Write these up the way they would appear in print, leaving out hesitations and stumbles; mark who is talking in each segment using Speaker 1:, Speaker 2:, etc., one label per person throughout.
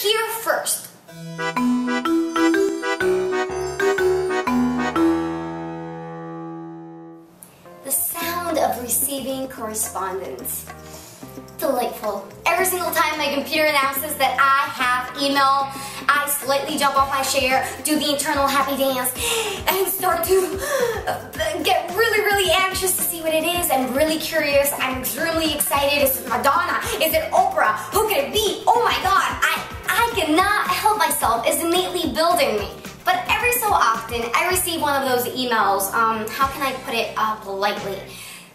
Speaker 1: here first. The sound of receiving correspondence. Delightful. Every single time my computer announces that I have email, I slightly jump off my chair, do the internal happy dance, and start to get really anxious to see what it is. I'm really curious. I'm extremely excited. Is it Madonna? Is it Oprah? Who could it be? Oh my God. I cannot help myself. It's innately building me. But every so often, I receive one of those emails, how can I put it politely?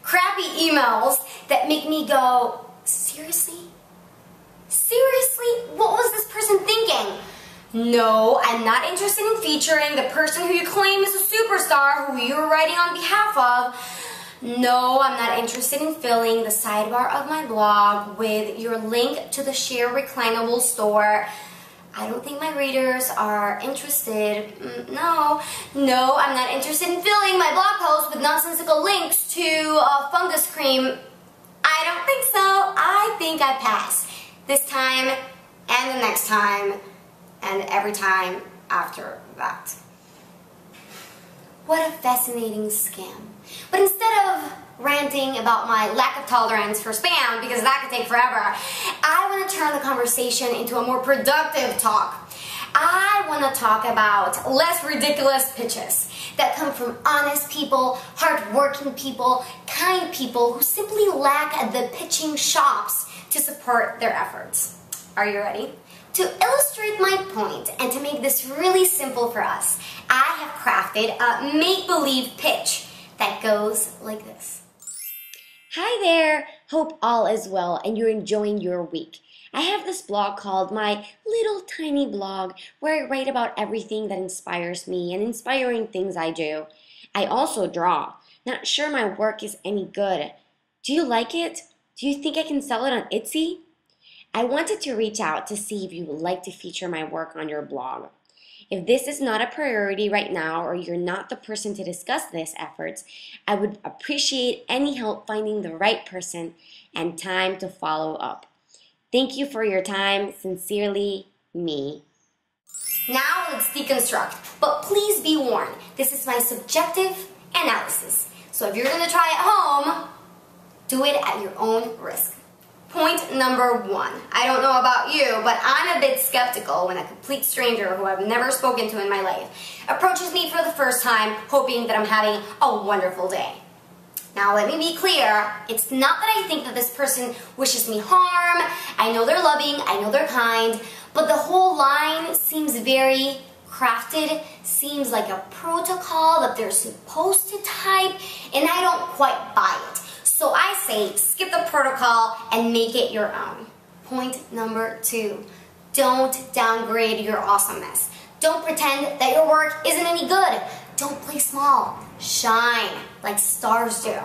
Speaker 1: Crappy emails that make me go, seriously? Seriously? What was this person thinking? No, I'm not interested in featuring the person who you claim is a superstar who you're writing on behalf of. No, I'm not interested in filling the sidebar of my blog with your link to the share reclinable store. I don't think my readers are interested. No, I'm not interested in filling my blog post with nonsensical links to fungus cream. I don't think so. I think I pass. This time, and the next time, and every time after that. What a fascinating scam. But instead of ranting about my lack of tolerance for spam, because that could take forever, I want to turn the conversation into a more productive talk. I want to talk about less ridiculous pitches that come from honest people, hardworking people, kind people who simply lack the pitching chops to support their efforts. Are you ready? To illustrate my point and to make this really simple for us, I have crafted a make-believe pitch that goes like this.
Speaker 2: Hi there! Hope all is well and you're enjoying your week. I have this blog called My Little Tiny Blog where I write about everything that inspires me and inspiring things I do. I also draw. Not sure my work is any good. Do you like it? Do you think I can sell it on Etsy? I wanted to reach out to see if you would like to feature my work on your blog. If this is not a priority right now or you're not the person to discuss these efforts, I would appreciate any help finding the right person and time to follow up. Thank you for your time. Sincerely, me.
Speaker 1: Now let's deconstruct, but please be warned, this is my subjective analysis. So if you're going to try at home, do it at your own risk. Point number one. I don't know about you, but I'm a bit skeptical when a complete stranger who I've never spoken to in my life approaches me for the first time hoping that I'm having a wonderful day. Now let me be clear, it's not that I think that this person wishes me harm. I know they're loving, I know they're kind, but the whole line seems very crafted, seems like a protocol that they're supposed to type, and I don't quite buy it. So I say, skip the protocol and make it your own. Point number two, don't downgrade your awesomeness. Don't pretend that your work isn't any good. Don't play small. Shine like stars do.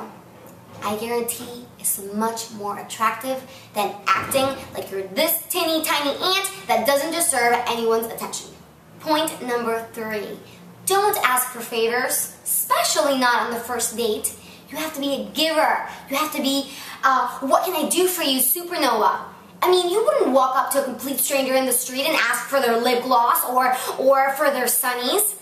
Speaker 1: I guarantee it's much more attractive than acting like you're this teeny tiny ant that doesn't deserve anyone's attention. Point number three, don't ask for favors, especially not on the first date. You have to be a giver. You have to be, what can I do for you, supernova? I mean, you wouldn't walk up to a complete stranger in the street and ask for their lip gloss or for their sunnies.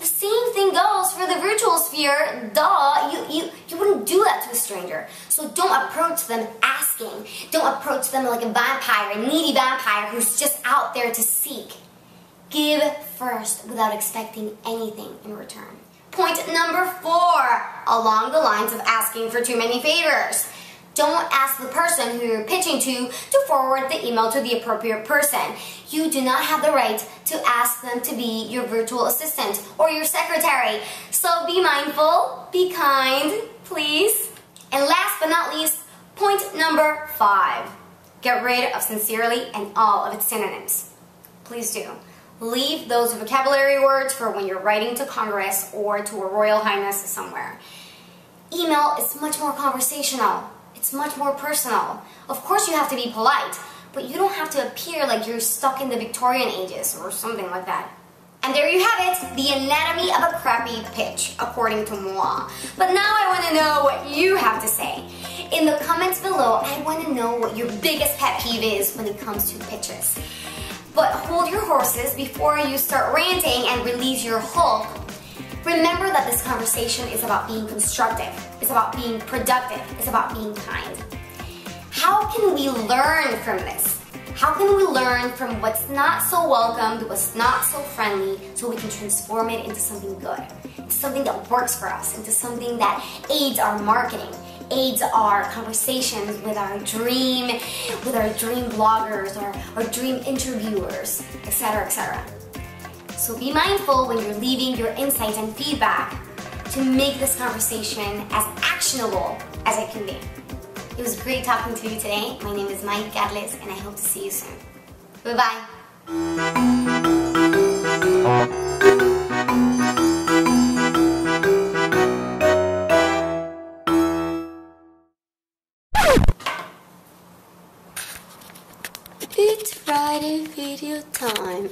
Speaker 1: The same thing goes for the virtual sphere. Duh, you wouldn't do that to a stranger. So don't approach them asking. Don't approach them like a vampire, a needy vampire who's just out there to seek. Give first without expecting anything in return. Point number four, along the lines of asking for too many favors. Don't ask the person who you're pitching to forward the email to the appropriate person. You do not have the right to ask them to be your virtual assistant or your secretary. So be mindful, be kind, please. And last but not least, point number five. Get rid of sincerely and all of its synonyms. Please do. Leave those vocabulary words for when you're writing to Congress or to a Royal Highness somewhere. Email is much more conversational. It's much more personal. Of course you have to be polite, but you don't have to appear like you're stuck in the Victorian ages or something like that. And there you have it, the anatomy of a crappy pitch, according to moi. But now I want to know what you have to say. In the comments below, I want to know what your biggest pet peeve is when it comes to pitches. But hold your horses before you start ranting and release your Hulk. Remember that this conversation is about being constructive, it's about being productive, it's about being kind. How can we learn from this? How can we learn from what's not so welcomed, what's not so friendly, so we can transform it into something good, into something that works for us, into something that aids our marketing, aids our conversations with our dream bloggers or our dream interviewers, etc., etc. So be mindful when you're leaving your insights and feedback to make this conversation as actionable as it can be. It was great talking to you today. My name is Mayi Carles, and I hope to see you soon. Bye-bye. It's Friday video time.